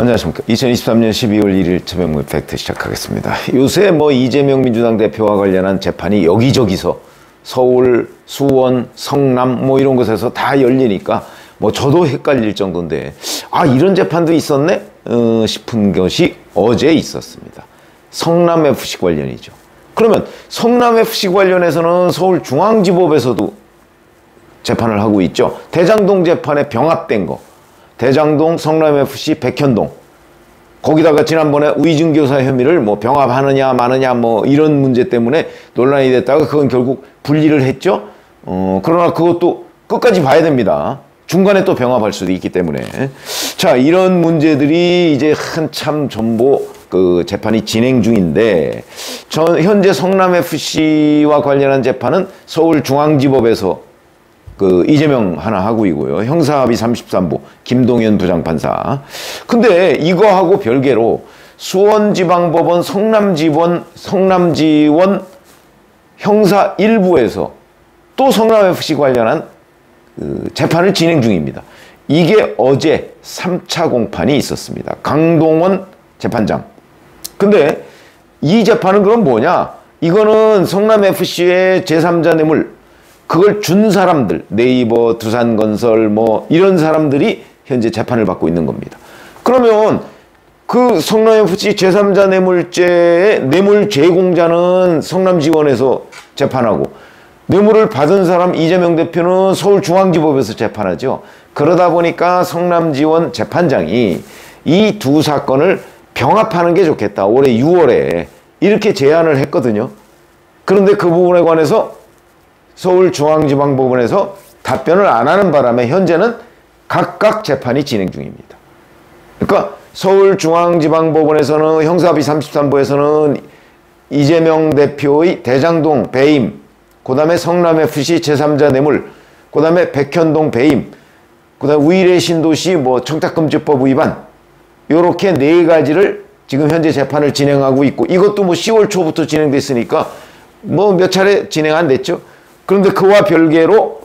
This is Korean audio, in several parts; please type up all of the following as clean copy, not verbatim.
안녕하십니까. 2023년 12월 1일 최병무의 팩트 시작하겠습니다. 요새 이재명 민주당 대표와 관련한 재판이 여기저기서 서울, 수원, 성남 이런 곳에서 다 열리니까 저도 헷갈릴 정도인데 이런 재판도 있었네? 싶은 것이 어제 있었습니다. 성남FC 관련이죠. 그러면 성남FC 관련해서는 서울중앙지법에서도 재판을 하고 있죠. 대장동 재판에 병합된 거. 대장동, 성남FC, 백현동. 거기다가 지난번에 위증교사 혐의를 병합하느냐 마느냐 이런 문제 때문에 논란이 됐다가 그건 결국 분리를 했죠. 그러나 그것도 끝까지 봐야 됩니다. 중간에 또 병합할 수도 있기 때문에. 자, 이런 문제들이 이제 한참 전부 재판이 진행 중인데, 현재 성남FC와 관련한 재판은 서울중앙지법에서 이재명 하나 하고 있고요. 형사합의 33부 김동현 부장판사. 근데 이거하고 별개로 수원지방법원 성남지원 형사 1부에서 또 성남FC 관련한 재판을 진행 중입니다. 이게 어제 3차 공판이 있었습니다. 강동원 재판장. 근데 이 재판은 그럼 뭐냐? 이거는 성남FC의 제3자 뇌물, 그걸 준 사람들, 네이버, 두산건설 이런 사람들이 현재 재판을 받고 있는 겁니다. 그러면 그 성남FC 제3자 뇌물죄의 뇌물 제공자는 성남지원에서 재판하고, 뇌물을 받은 사람 이재명 대표는 서울중앙지법에서 재판하죠. 그러다 보니까 성남지원 재판장이 이 두 사건을 병합하는 게 좋겠다. 올해 6월에 이렇게 제안을 했거든요. 그런데 그 부분에 관해서 서울중앙지방법원에서 답변을 안 하는 바람에 현재는 각각 재판이 진행 중입니다. 그러니까 서울중앙지방법원에서는 형사합의 33부에서는 이재명 대표의 대장동 배임, 그 다음에 성남FC 제3자 뇌물, 그 다음에 백현동 배임, 그 다음에 위례 신도시 청탁금지법 위반, 요렇게 네 가지를 지금 현재 재판을 진행하고 있고, 이것도 10월 초부터 진행됐으니까 몇 차례 진행 안 됐죠. 그런데 그와 별개로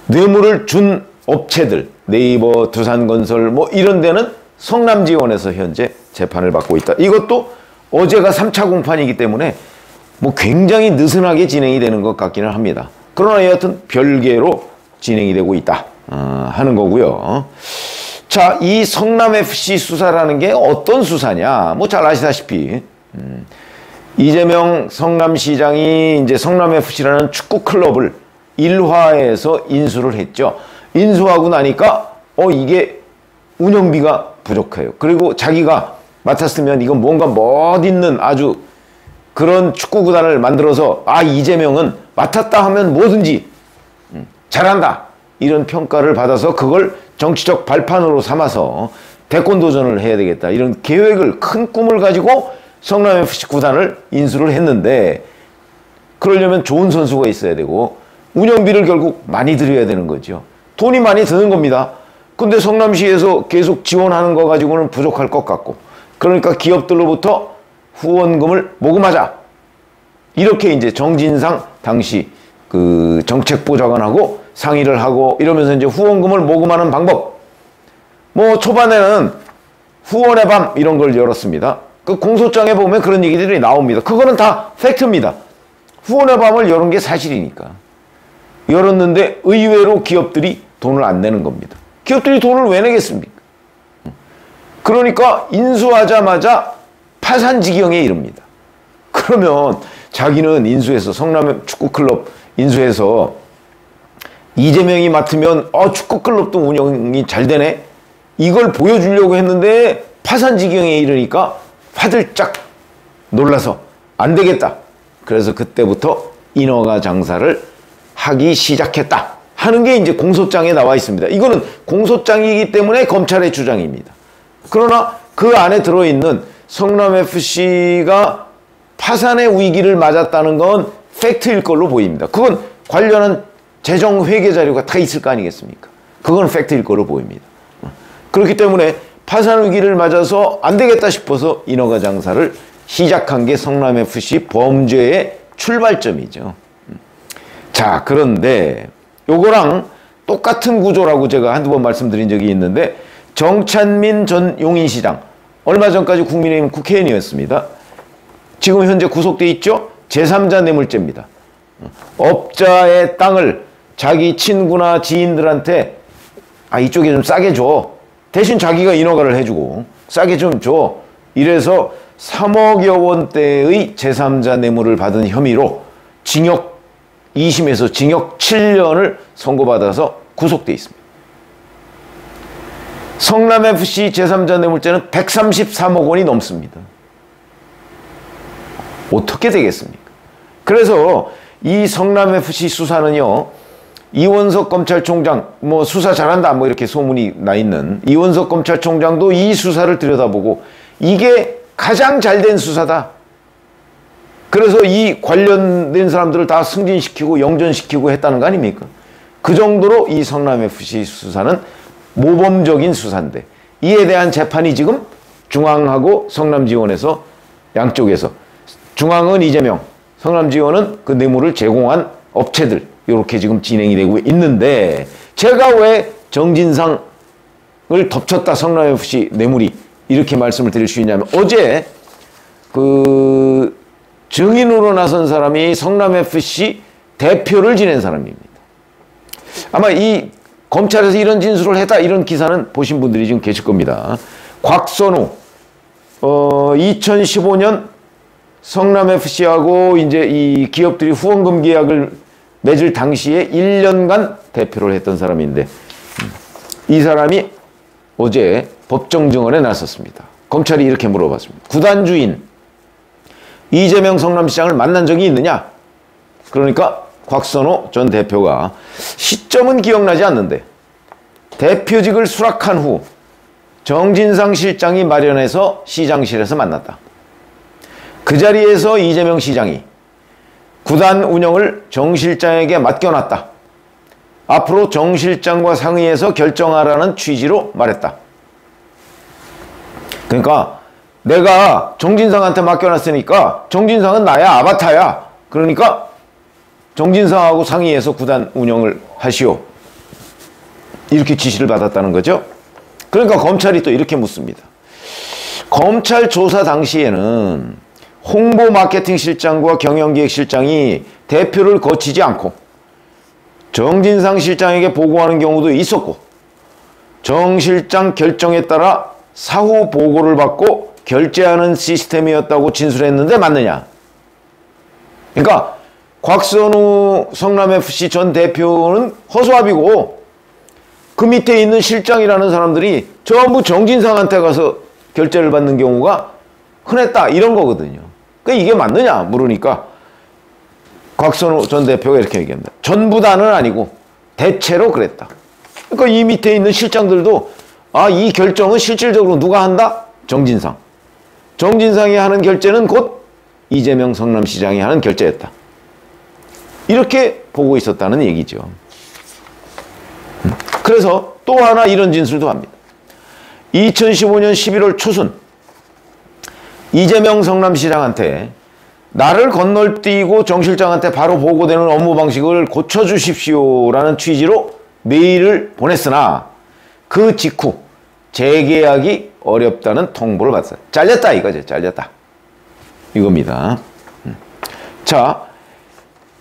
뇌물을 준 업체들, 네이버, 두산건설 이런 데는 성남지원에서 현재 재판을 받고 있다. 이것도 어제가 3차 공판이기 때문에 굉장히 느슨하게 진행이 되는 것 같기는 합니다. 그러나 여하튼 별개로 진행이 되고 있다 하는 거고요. 자, 이 성남FC 수사라는 게 어떤 수사냐? 잘 아시다시피 이재명 성남시장이 이제 성남FC라는 축구클럽을 일화에서 인수를 했죠. 인수하고 나니까 이게 운영비가 부족해요. 그리고 자기가 맡았으면 이건 뭔가 멋있는 아주 그런 축구구단을 만들어서 이재명은 맡았다 하면 뭐든지 잘한다 이런 평가를 받아서 그걸 정치적 발판으로 삼아서 대권 도전을 해야 되겠다 이런 계획을, 큰 꿈을 가지고 성남FC 구단을 인수를 했는데, 그러려면 좋은 선수가 있어야 되고 운영비를 결국 많이 들여야 되는 거죠. 돈이 많이 드는 겁니다. 근데 성남시에서 계속 지원하는 거 가지고는 부족할 것 같고, 그러니까 기업들로부터 후원금을 모금하자, 이렇게 이제 정진상 당시 정책보좌관하고 상의를 하고 이러면서 이제 후원금을 모금하는 방법, 초반에는 후원의 밤 이런 걸 열었습니다. 그 공소장에 보면 그런 얘기들이 나옵니다. 그거는 다 팩트입니다. 후원의 밤을 열은 게 사실이니까. 열었는데 의외로 기업들이 돈을 안 내는 겁니다. 기업들이 돈을 왜 내겠습니까? 그러니까 인수하자마자 파산 지경에 이릅니다. 그러면 자기는 인수해서 성남 축구클럽 인수해서 이재명이 맡으면 축구클럽도 운영이 잘 되네? 이걸 보여주려고 했는데 파산 지경에 이르니까 화들짝 놀라서 안 되겠다. 그래서 그때부터 인허가 장사를 하기 시작했다 하는 게 이제 공소장에 나와 있습니다. 이거는 공소장이기 때문에 검찰의 주장입니다. 그러나 그 안에 들어있는 성남FC가 파산의 위기를 맞았다는 건 팩트일 걸로 보입니다. 그건 관련한 재정 회계 자료가 다 있을 거 아니겠습니까? 그건 팩트일 걸로 보입니다. 그렇기 때문에 파산 위기를 맞아서 안 되겠다 싶어서 인허가 장사를 시작한 게 성남FC 범죄의 출발점이죠. 자, 그런데 요거랑 똑같은 구조라고 제가 한두 번 말씀드린 적이 있는데, 정찬민 전 용인시장, 얼마 전까지 국민의힘 국회의원이었습니다. 지금 현재 구속돼 있죠? 제3자 뇌물죄입니다. 업자의 땅을 자기 친구나 지인들한테 이쪽에 좀 싸게 줘. 대신 자기가 인허가를 해주고 싸게 좀 줘. 이래서 3억여 원대의 제3자 뇌물을 받은 혐의로 징역 2심에서 징역 7년을 선고받아서 구속돼 있습니다. 성남FC 제3자 뇌물죄는 133억 원이 넘습니다. 어떻게 되겠습니까? 그래서 이 성남FC 수사는요, 이원석 검찰총장, 수사 잘한다, 이렇게 소문이 나 있는 이원석 검찰총장도 이 수사를 들여다보고 이게 가장 잘된 수사다. 그래서 이 관련된 사람들을 다 승진시키고 영전시키고 했다는 거 아닙니까? 그 정도로 이 성남FC 수사는 모범적인 수사인데, 이에 대한 재판이 지금 중앙하고 성남지원에서 양쪽에서, 중앙은 이재명, 성남지원은 그 뇌물을 제공한 업체들, 이렇게 지금 진행이 되고 있는데, 제가 왜 정진상을 덮쳤다, 성남FC 뇌물이, 이렇게 말씀을 드릴 수 있냐면, 어제 그 증인으로 나선 사람이 성남FC 대표를 지낸 사람입니다. 아마 이 검찰에서 이런 진술을 했다, 이런 기사는 보신 분들이 지금 계실 겁니다. 곽선우, 2015년 성남FC하고 이제 이 기업들이 후원금 계약을 맺을 당시에 1년간 대표를 했던 사람인데, 이 사람이 어제 법정 증언에 나섰습니다. 검찰이 이렇게 물어봤습니다. 구단주인 이재명 성남시장을 만난 적이 있느냐? 그러니까 곽선호 전 대표가 시점은 기억나지 않는데 대표직을 수락한 후 정진상 실장이 마련해서 시장실에서 만났다. 그 자리에서 이재명 시장이 구단 운영을 정 실장에게 맡겨놨다. 앞으로 정 실장과 상의해서 결정하라는 취지로 말했다. 그러니까 내가 정진상한테 맡겨놨으니까 정진상은 나의 아바타야. 그러니까 정진상하고 상의해서 구단 운영을 하시오. 이렇게 지시를 받았다는 거죠. 그러니까 검찰이 또 이렇게 묻습니다. 검찰 조사 당시에는 홍보 마케팅 실장과 경영기획 실장이 대표를 거치지 않고 정진상 실장에게 보고하는 경우도 있었고, 정 실장 결정에 따라 사후 보고를 받고 결제하는 시스템이었다고 진술했는데 맞느냐? 그러니까 곽선우 성남FC 전 대표는 허수아비고 그 밑에 있는 실장이라는 사람들이 전부 정진상한테 가서 결제를 받는 경우가 흔했다, 이런 거거든요. 그러니까 이게 맞느냐 물으니까 곽선우 전 대표가 이렇게 얘기합니다. 전부 다는 아니고 대체로 그랬다. 그러니까 이 밑에 있는 실장들도 이 결정은 실질적으로 누가 한다? 정진상. 정진상이 하는 결제는 곧 이재명 성남시장이 하는 결제였다. 이렇게 보고 있었다는 얘기죠. 그래서 또 하나 이런 진술도 합니다. 2015년 11월 초순 이재명 성남시장한테 나를 건널뛰고 정 실장한테 바로 보고되는 업무 방식을 고쳐주십시오라는 취지로 메일을 보냈으나 그 직후 재계약이 어렵다는 통보를 받았어요. 잘렸다 이거죠. 잘렸다. 이겁니다. 자,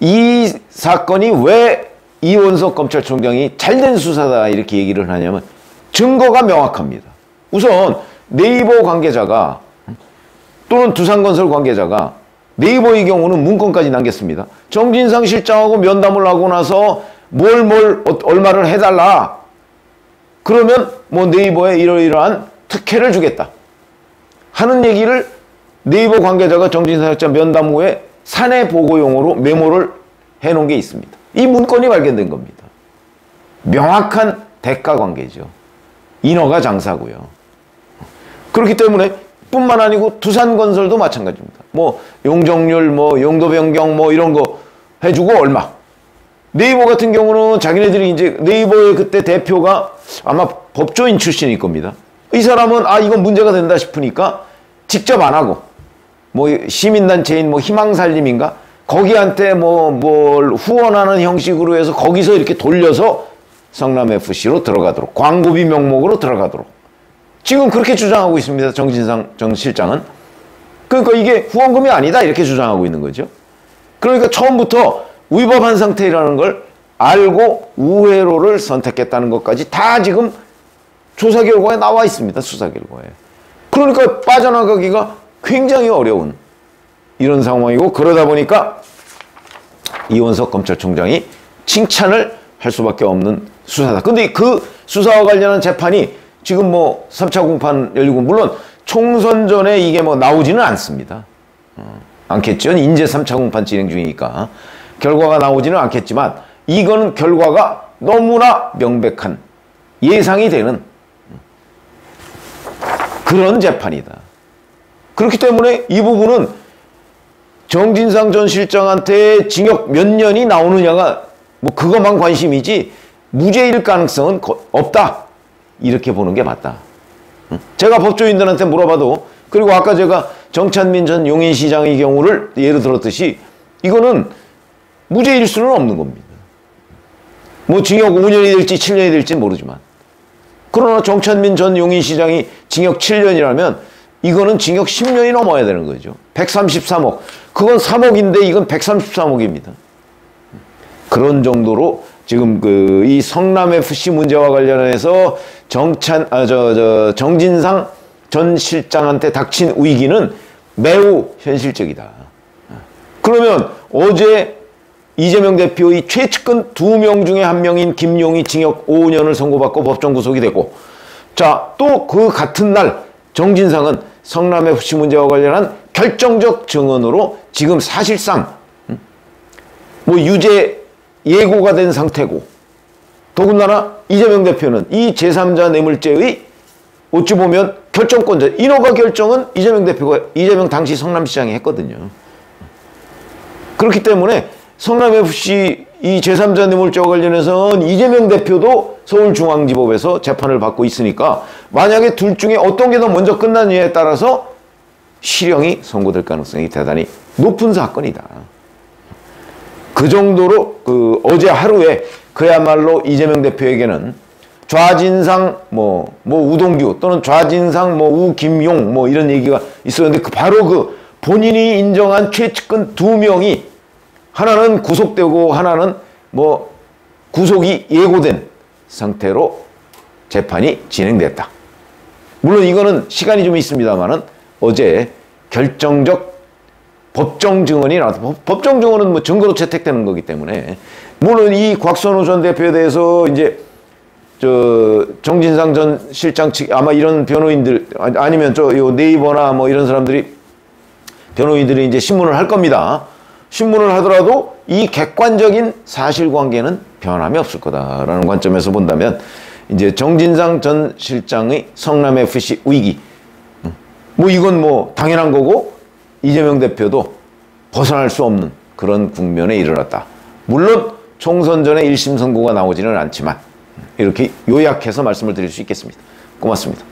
이 사건이 왜 이원석 검찰총장이 잘된 수사다 이렇게 얘기를 하냐면 증거가 명확합니다. 우선 네이버 관계자가 또는 두산건설 관계자가 네이버의 경우는 문건까지 남겼습니다. 정진상 실장하고 면담을 하고 나서 얼마를 해달라. 그러면 네이버에 이러이러한 특혜를 주겠다 하는 얘기를 네이버 관계자가 정진상 실장 면담 후에 사내 보고용으로 메모를 해놓은 게 있습니다. 이 문건이 발견된 겁니다. 명확한 대가 관계죠. 인허가 장사고요. 그렇기 때문에 뿐만 아니고 두산건설도 마찬가지입니다. 용적률, 용도 변경, 이런 거 해주고 얼마. 네이버 같은 경우는 자기네들이 이제 네이버의 그때 대표가 아마 법조인 출신일 겁니다. 이 사람은 이건 문제가 된다 싶으니까 직접 안 하고 시민단체인 희망살림인가 거기한테 뭘 후원하는 형식으로 해서 거기서 이렇게 돌려서 성남FC로 들어가도록 광고비 명목으로 들어가도록 지금 그렇게 주장하고 있습니다. 정진상 전 실장은. 그러니까 이게 후원금이 아니다 이렇게 주장하고 있는 거죠. 그러니까 처음부터 위법한 상태라는 걸 알고 우회로를 선택했다는 것까지 다 지금 조사 결과에 나와 있습니다. 수사 결과에. 그러니까 빠져나가기가 굉장히 어려운 이런 상황이고, 그러다 보니까 이원석 검찰총장이 칭찬을 할 수밖에 없는 수사다. 근데 그 수사와 관련한 재판이 지금 뭐 3차 공판 열리고, 물론 총선 전에 이게 뭐 나오지는 않습니다. 않겠죠. 이제 3차 공판 진행 중이니까 결과가 나오지는 않겠지만, 이거는 결과가 너무나 명백한 예상이 되는 그런 재판이다. 그렇기 때문에 이 부분은 정진상 전 실장한테 징역 몇 년이 나오느냐가 뭐 그것만 관심이지 무죄일 가능성은 없다. 이렇게 보는 게 맞다. 제가 법조인들한테 물어봐도, 그리고 아까 제가 정찬민 전 용인시장의 경우를 예를 들었듯이 이거는 무죄일 수는 없는 겁니다. 뭐 징역 5년이 될지 7년이 될지 모르지만, 그러나 정찬민 전 용인시장이 징역 7년이라면 이거는 징역 10년이 넘어야 되는 거죠. 133억. 그건 3억인데 이건 133억입니다. 그런 정도로 지금 이 성남FC 문제와 관련해서 정진상 전 실장한테 닥친 위기는 매우 현실적이다. 그러면 어제 이재명 대표의 최측근 2명 중에 1명인 김용이 징역 5년을 선고받고 법정 구속이 되고, 자, 또 그 같은 날 정진상은 성남FC 문제와 관련한 결정적 증언으로 지금 사실상 뭐 유죄 예고가 된 상태고, 더군다나 이재명 대표는 이 제3자 뇌물죄의 어찌 보면 결정권자, 인허가 결정은 이재명 당시 성남시장이 했거든요. 그렇기 때문에 성남FC 이 제3자 뇌물죄와 관련해서는 이재명 대표도 서울중앙지법에서 재판을 받고 있으니까, 만약에 둘 중에 어떤 게 더 먼저 끝나느냐에 따라서 실형이 선고될 가능성이 대단히 높은 사건이다. 그 정도로 어제 하루에 그야말로 이재명 대표에게는 좌진상 우동규 또는 좌진상 우김용 이런 얘기가 있었는데, 바로 본인이 인정한 최측근 2명이 하나는 구속되고 하나는 구속이 예고된 상태로 재판이 진행됐다. 물론 이거는 시간이 좀 있습니다만은 어제 결정적 법정 증언이 나왔다. 법정 증언은 증거로 채택되는 거기 때문에, 물론 이 곽선우 전 대표에 대해서 이제 정진상 전 실장 측 아마 이런 변호인들 아니면 요 네이버나 이런 사람들이 변호인들이 이제 신문을 할 겁니다. 신문을 하더라도 이 객관적인 사실관계는 변함이 없을 거다라는 관점에서 본다면, 이제 정진상 전 실장의 성남FC 위기, 이건 당연한 거고 이재명 대표도 벗어날 수 없는 그런 국면에 이르렀다. 물론 총선 전에 1심 선고가 나오지는 않지만 이렇게 요약해서 말씀을 드릴 수 있겠습니다. 고맙습니다.